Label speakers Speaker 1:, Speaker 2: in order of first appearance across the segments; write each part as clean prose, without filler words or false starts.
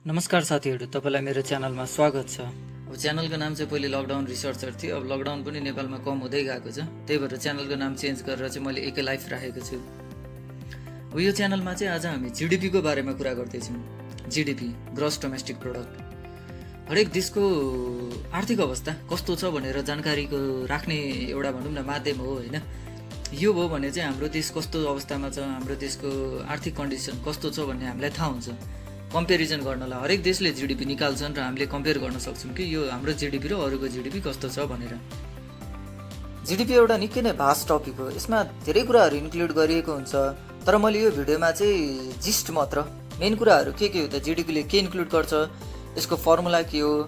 Speaker 1: नमस्कार साथीहरू, तपाईँलाई मेरो च्यानलमा स्वागत छ। अब च्यानलको नाम चाहिँ पहिले लकडाउन रिसर्चर थियो। अब लकडाउन पनि नेपालमा कम हुँदै गएको छ, त्यही भएर च्यानलको नाम चेन्ज गरेर चाहिँ मैले एकै लाइफ राखेको छु। अब यो च्यानलमा चाहिँ आज हामी जिडिपीको बारेमा कुरा गर्दैछौँ। जिडिपी, ग्रस डोमेस्टिक प्रोडक्ट, हरेक देशको आर्थिक अवस्था कस्तो छ भनेर जानकारीको राख्ने एउटा भनौँ न माध्यम हो होइन। यो भयो भने चाहिँ हाम्रो देश कस्तो अवस्थामा छ, हाम्रो देशको आर्थिक कन्डिसन कस्तो छ भन्ने हामीलाई थाहा हुन्छ। कम्पेरिजन गर्नलाई हरेक देशले जिडिपी निकाल्छन् र हामीले कम्पेयर गर्न सक्छौँ कि यो हाम्रो जिडिपी र अरूको जिडिपी कस्तो छ भनेर। जिडिपी एउटा निकै नै भास्ट टपिक हो, यसमा धेरै कुराहरू इन्क्लुड गरिएको हुन्छ। तर मैले यो भिडियोमा चाहिँ जिस्ट मात्र मेन कुराहरू के हो त, जिडिपीले के इन्क्लुड गर्छ, यसको फर्मुला के हो,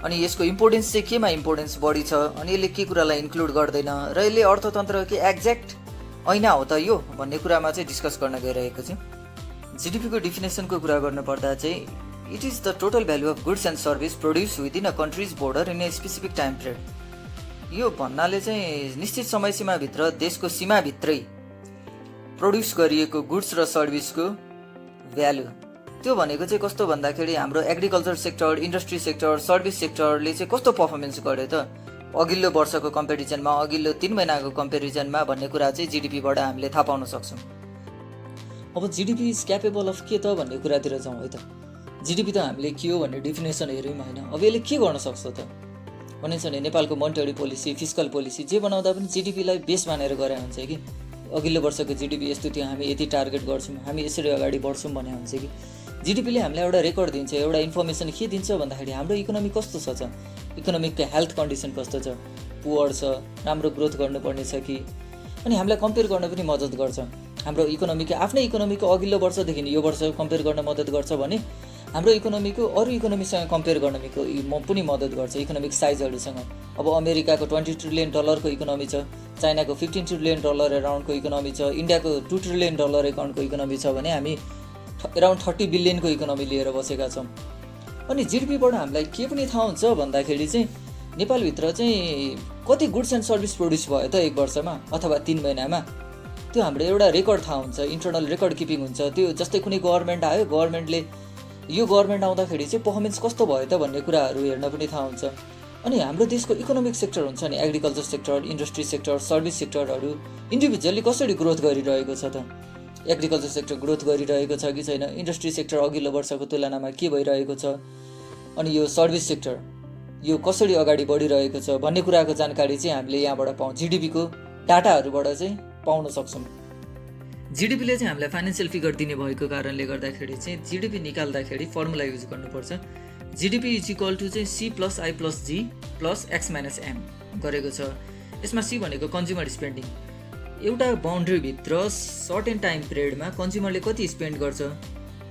Speaker 1: अनि यसको इम्पोर्टेन्स चाहिँ केमा इम्पोर्टेन्स बढी छ, अनि यसले के कुरालाई इन्क्लुड गर्दैन, र यसले अर्थतन्त्र के एक्ज्याक्ट ऐना हो त यो भन्ने कुरामा चाहिँ डिस्कस गर्न गइरहेको छु। जिडिपीको डिफिनेसनको कुरा गर्नुपर्दा चाहिँ it is the total value of goods and service produce within a countries border in a specific time period. यो भन्नाले चाहिँ निश्चित समय सीमाभित्र देशको सीमाभित्रै प्रोड्युस गरिएको गुड्स र सर्भिसको भ्यालु। त्यो भनेको चाहिँ कस्तो भन्दाखेरि हाम्रो agriculture sector, industry sector, service सेक्टरले चाहिँ कस्तो पर्फर्मेन्स गर्यो त अघिल्लो वर्षको कम्पेरिजनमा, अघिल्लो 3 महिनाको कम्पेरिजनमा भन्ने कुरा चाहिँ जिडिपीबाट हामीले थाहा पाउन सक्छौँ। अब जिडिपी इज क्यापेबल अफ के त भन्ने कुरातिर जाउँ है त। जिडिपी त हामीले के हो भन्ने डिफिनेसन हेऱ्यौँ होइन। अब यसले के गर्न सक्छ त भनिन्छ भने नेपालको मोनिटरी पोलिसी, फिस्कल पोलिसी जे बनाउँदा पनि जिडिपीलाई बेस मानेर गरे हुन्छ कि अघिल्लो वर्षको जिडिपी यस्तो थियो, हामी यति टार्गेट गर्छौँ, हामी यसरी अगाडि बढ्छौँ भने हुन्छ कि जिडिपीले हामीलाई एउटा रेकर्ड दिन्छ, एउटा इन्फर्मेसन के दिन्छ भन्दाखेरि हाम्रो इकोनोमी कस्तो छ, इकोनोमिकको हेल्थ कन्डिसन कस्तो छ, पुवर छ, राम्रो ग्रोथ गर्नुपर्ने छ कि, अनि हामीलाई कम्पेयर गर्न पनि मद्दत गर्छ। हाम्रो इकोनोमीको आफ्नै इकोनोमीको अघिल्लो वर्षदेखि यो वर्ष कम्पेयर गर्न मद्दत गर्छ भने हाम्रो इकोनोमीको अरू इकोनोमीसँग कम्पेयर गर्नको पनि मद्दत गर्छ, इकोनोमिक साइजहरूसँग। अब अमेरिकाको $20 ट्रिलियन इकोनोमी छ, चाइनाको $15 ट्रिलियन एराउन्डको इकोनोमी छ, इन्डियाको $2 ट्रिलियन एकाउन्टको इकोनोमी छ भने हामी एराउन्ड 30 बिलियनको इकोनोमी लिएर बसेका छौँ। अनि जिडिपीबाट हामीलाई के पनि थाहा हुन्छ भन्दाखेरि चाहिँ नेपालभित्र चाहिँ कति गुड्स एन्ड सर्भिस प्रोड्युस भयो त एक वर्षमा अथवा 3 महिनामा, त्यो हाम्रो एउटा रेकर्ड थाहा हुन्छ, इन्टरनल रेकर्ड किपिङ हुन्छ। त्यो जस्तै कुनै गभर्मेन्ट आयो, गभर्मेन्टले यो गभर्मेन्ट आउँदाखेरि चाहिँ पर्फर्मेन्स कस्तो भयो त भन्ने कुराहरू हेर्न पनि थाहा हुन्छ। अनि हाम्रो देशको इकोनोमिक सेक्टर हुन्छ नि, agriculture sector, industry sector, service सेक्टरहरू इन्डिभिजुअली कसरी ग्रोथ गरिरहेको छ त, एग्रिकल्चर सेक्टर ग्रोथ गरिरहेको छ कि छैन, इन्डस्ट्री सेक्टर अघिल्लो वर्षको तुलनामा के भइरहेको छ, अनि यो सर्भिस सेक्टर यो कसरी अगाडि बढिरहेको छ भन्ने कुराको जानकारी चाहिँ हामीले यहाँबाट पाउँ, जिडिपीको डाटाहरूबाट चाहिँ पाउन सक्छौँ। जिडिपीले चाहिँ हामीलाई फाइनेन्सियल फिगर दिने भएको कारणले गर्दाखेरि चाहिँ जिडिपी निकाल्दाखेरि फर्मुला युज गर्नुपर्छ। जिडिपी इज इक्वल टु चाहिँ C + I + G + X - M गरेको छ। यसमा C भनेको कन्ज्युमर स्पेन्डिङ, एउटा बााउन्ड्रीभित्र सर्टेन टाइम पिरियडमा कन्ज्युमरले कति स्पेन्ड गर्छ,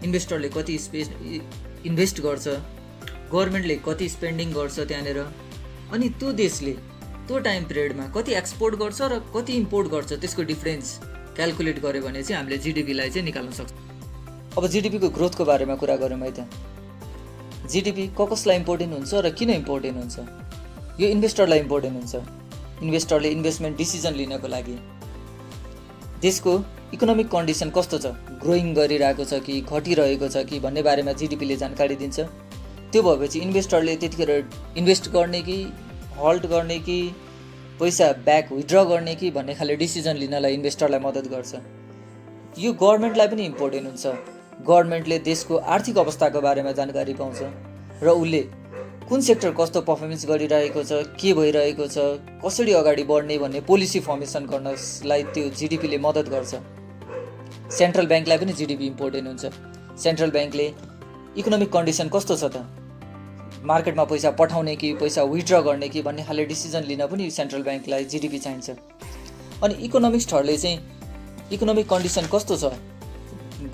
Speaker 1: इन्भेस्टरले कति इन्भेस्ट गर्छ, गभर्मेन्टले कति स्पेन्डिङ गर्छ त्यहाँनिर, अनि त्यो देशले त्यो टाइम पिरियडमा कति एक्सपोर्ट गर्छ र कति इम्पोर्ट गर्छ, त्यसको डिफरेन्स क्यालकुलेट गर्यो भने चाहिँ हामीले जिडिपीलाई चाहिँ निकाल्न सक्छौँ। अब जिडिपीको ग्रोथको बारेमा कुरा गरौँ है त। जिडिपी कसलाई इम्पोर्टेन्ट हुन्छ र किन इम्पोर्टेन्ट हुन्छ? यो इन्भेस्टरलाई इम्पोर्टेन्ट हुन्छ। इन्भेस्टरले इन्भेस्टमेन्ट डिसिजन लिनको लागि देशको इकोनोमिक कन्डिसन कस्तो छ, ग्रोइङ गरिरहेको छ कि घटिरहेको छ कि भन्ने बारेमा जिडिपीले जानकारी दिन्छ। त्यो भएपछि इन्भेस्टरले त्यतिखेर इन्भेस्ट गर्ने कि हल्ट गर्ने कि पैसा ब्याक विथड्र गर्ने कि भन्ने खाले डिसिजन लिनलाई इन्भेस्टरलाई मद्दत गर्छ। यो गभर्मेन्टलाई पनि इम्पोर्टेन्ट हुन्छ। गभर्मेन्टले देशको आर्थिक अवस्थाको बारेमा जानकारी पाउँछ र उसले कुन सेक्टर कस्तो पर्फर्मेन्स गरिरहेको छ, के भइरहेको छ, कसरी अगाडि बढ्ने भन्ने पोलिसी फर्मेसन गर्नलाई त्यो जिडिपीले मद्दत गर्छ। सेन्ट्रल ब्याङ्कलाई पनि जिडिपी इम्पोर्टेन्ट हुन्छ। सेन्ट्रल ब्याङ्कले इकोनोमिक कन्डिसन कस्तो छ त, मार्केटमा पैसा पठाउने कि पैसा विथड्र गर्ने कि भन्ने खाले डिसिजन लिन पनि सेन्ट्रल ब्याङ्कलाई जिडिपी चाहिन्छ। अनि इकोनोमिस्टहरूले चाहिँ इकोनोमिक कन्डिसन कस्तो छ,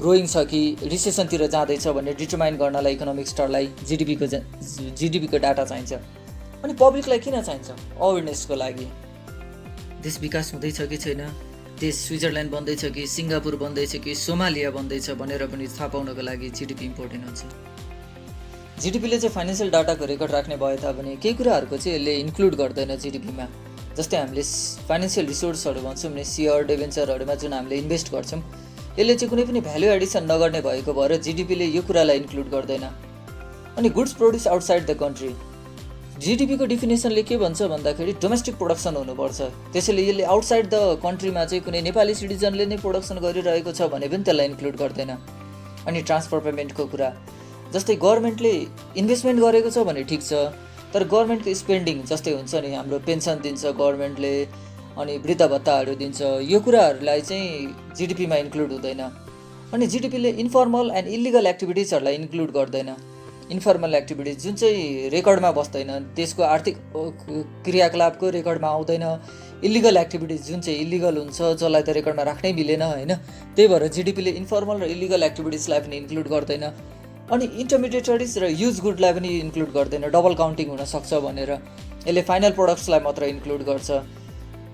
Speaker 1: ग्रोइङ छ कि रिसेसनतिर जाँदैछ भन्ने डिटरमाइन गर्नलाई इकोनोमिस्टहरूलाई जिडिपीको डाटा चाहिन्छ। अनि पब्लिकलाई किन चाहिन्छ? अवेरनेसको लागि। देश विकास हुँदैछ कि छैन, देश स्विजरल्यान्ड बन्दैछ कि सिङ्गापुर बन्दैछ कि सोमालिया बन्दैछ भनेर पनि थाहा पाउनको लागि जिडिपी इम्पोर्टेन्ट हुन्छ। जिडिपीले चाहिँ फाइनेन्सियल डाटाको रेकर्ड राख्ने भए तापनि केही कुराहरूको चाहिँ यसले इन्क्लुड गर्दैन जिडिपीमा। जस्तै हामीले फाइनेन्सियल रिसोर्सहरू भन्छौँ नि, सेयर डिभेन्चरहरूमा जुन हामीले इन्भेस्ट गर्छौँ, यसले चाहिँ कुनै पनि भ्यालु एडिसन नगर्ने भएको भएर जिडिपीले यो कुरालाई इन्क्लुड गर्दैन। अनि goods produce outside the country, जिडिपीको डिफिनेसनले के भन्छ भन्दाखेरि डोमेस्टिक प्रोडक्सन हुनुपर्छ। त्यसैले यसले आउटसाइड द कन्ट्रीमा चाहिँ कुनै नेपाली सिटिजनले नै प्रोडक्सन गरिरहेको छ भने पनि त्यसलाई इन्क्लुड गर्दैन। अनि ट्रान्सफर पेमेन्टको कुरा, जस्तै गभर्मेन्टले इन्भेस्टमेन्ट गरेको छ भने ठिक छ, तर गभर्मेन्टको स्पेन्डिङ जस्तै हुन्छ नि, हाम्रो पेन्सन दिन्छ गभर्मेन्टले, अनि वृद्ध भत्ताहरू दिन्छ, यो कुराहरूलाई चाहिँ जिडिपीमा इन्क्लुड हुँदैन। अनि जिडिपीले इन्फर्मल एन्ड इलिगल एक्टिभिटिजहरूलाई इन्क्लुड गर्दैन। इन्फर्मल एक्टिभिटिज जुन चाहिँ रेकर्डमा बस्दैन, देशको आर्थिक क्रियाकलापको रेकर्डमा आउँदैन, इलिगल एक्टिभिटिज जुन चाहिँ इलिगल हुन्छ, जसलाई त रेकर्डमा राख्नै मिलेन होइन, त्यही भएर जिडिपीले इन्फर्मल र इलिगल एक्टिभिटिजलाई पनि इन्क्लुड गर्दैन। अनि इन्टरमिडिएटरिज र युज गुडलाई पनि इन्क्लुड गर्दैन, डबल काउन्टिङ हुनसक्छ भनेर। यसले फाइनल प्रोडक्ट्सलाई मात्र इन्क्लुड गर्छ।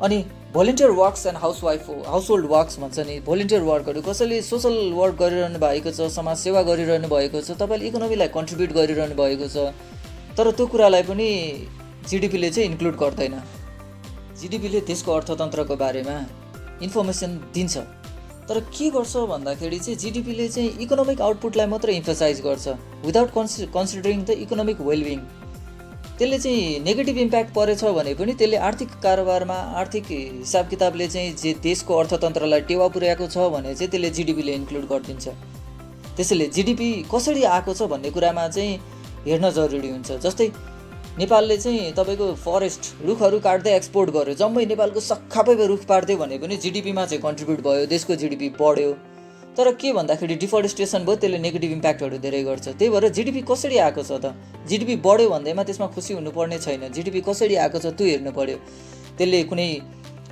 Speaker 1: अनि volunteer works and household works भन्छ नि, भोलिन्टियर वर्कहरू कसैले सोसल वर्क गरिरहनु भएको छ, समाज सेवा गरिरहनु भएको छ, तपाईँले इकोनोमीलाई कन्ट्रिब्युट गरिरहनु भएको छ, तर त्यो कुरालाई पनि जिडिपीले चाहिँ इन्क्लुड गर्दैन। जिडिपीले देशको अर्थतन्त्रको बारेमा इन्फर्मेसन दिन्छ, तर के गर्छ भन्दाखेरि चाहिँ जिडिपीले चाहिँ इकोनोमिक आउटपुटलाई मात्र इम्फसाइज गर्छ without considering the economic well-being. त्यसले चाहिँ नेगेटिभ इम्प्याक्ट परेछ भने पनि त्यसले आर्थिक कारोबारमा, आर्थिक हिसाब किताबले चाहिँ जे देशको अर्थतन्त्रलाई टेवा पुर्याएको छ भने चाहिँ त्यसले जिडिपीले इन्क्लुड गरिदिन्छ। त्यसैले जिडिपी कसरी आएको छ भन्ने कुरामा चाहिँ हेर्न जरुरी हुन्छ। जस्तै नेपालले चाहिँ तपाईँको फरेस्ट, रुखहरू काट्दै एक्सपोर्ट गर्यो, जम्मै नेपालको सखापै रुख पार्दै भने पनि जिडिपीमा चाहिँ कन्ट्रिब्युट भयो, देशको जिडिपी बढ्यो। तर के भन्दाखेरि डिफरेस्टेसन भयो, त्यसले नेगेटिभ इम्प्याक्टहरू धेरै गर्छ। त्यही भएर जिडिपी कसरी आएको छ त, जिडिपी बढ्यो भन्दैमा त्यसमा खुसी हुनुपर्ने छैन, जिडिपी कसरी आएको छ त्यो हेर्नु पर्यो। त्यसले कुनै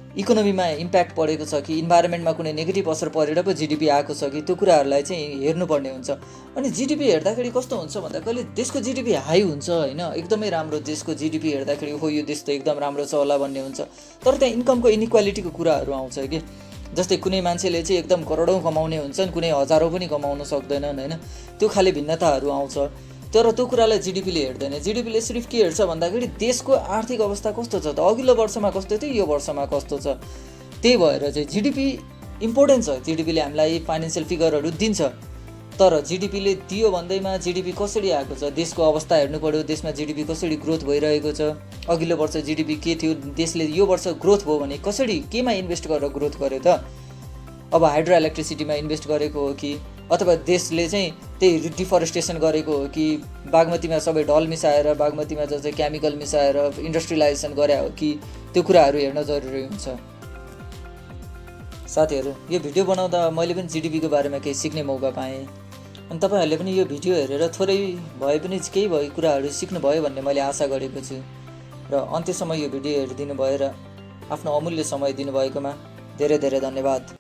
Speaker 1: इकोनोमीमा इम्प्याक्ट परेको छ कि इन्भाइरोमेन्टमा कुनै नेगेटिभ असर परेर पो जिडिपी आएको छ कि, त्यो कुराहरूलाई चाहिँ हेर्नुपर्ने हुन्छ। अनि जिडिपी हेर्दाखेरि कस्तो हुन्छ भन्दा कहिले देशको जिडिपी हाई हुन्छ होइन, एकदमै राम्रो, देशको जिडिपी हेर्दाखेरि हो यो देश त एकदम राम्रो छ होला भन्ने हुन्छ, तर त्यहाँ इन्कमको इनइक्वालिटीको कुराहरू आउँछ कि। जस्तै कुनै मान्छेले चाहिँ एकदम करोडौँ कमाउने हुन्छन्, कुनै हजारौँ पनि कमाउन सक्दैनन् होइन, त्यो खाले भिन्नताहरू आउँछ। तर त्यो कुरालाई जिडिपीले हेर्दैन। जिडिपीले सिर्फ के हेर्छ भन्दाखेरि देशको आर्थिक अवस्था कस्तो छ त, अघिल्लो वर्षमा कस्तो थियो, यो वर्षमा कस्तो छ। त्यही भएर चाहिँ जिडिपी इम्पोर्टेन्ट छ। जिडिपीले हामीलाई फाइनेन्सियल फिगरहरू दिन्छ, तर जिडिपीले दियो भन्दैमा जिडिपी कसरी आएको छ, देशको अवस्था हेर्नु पर्यो, देशमा जिडिपी कसरी ग्रोथ भइरहेको छ, अघिल्लो वर्ष जिडिपी के थियो, देशले यो वर्ष ग्रोथ भयो भने कसरी, केमा इन्भेस्ट गरेर ग्रोथ गर्यो त। अब हाइड्रो इलेक्ट्रिसिटीमा इन्भेस्ट गरेको हो कि, अथवा देशले चाहिँ त्यही डिफरेस्टेसन गरेको हो कि, बागमतीमा सबै ढल मिसाएर, बागमतीमा जस्तै केमिकल मिसाएर इन्डस्ट्रियलाइजेसन गरे हो कि, त्यो कुराहरू हेर्न जरुरी हुन्छ। साथीहरू, यो भिडियो बनाउँदा मैले पनि जिडिपीको बारेमा केही सिक्ने मौका पाएँ, अनि तपाईँहरूले पनि यो भिडियो हेरेर थोरै भए पनि केही भयो कुराहरू सिक्नुभयो भन्ने मैले आशा गरेको छु। र अन्त्यसम्म यो भिडियो हेरिदिनु भयो र आफ्नो अमूल्य समय दिनुभएकोमा धेरै धेरै धन्यवाद।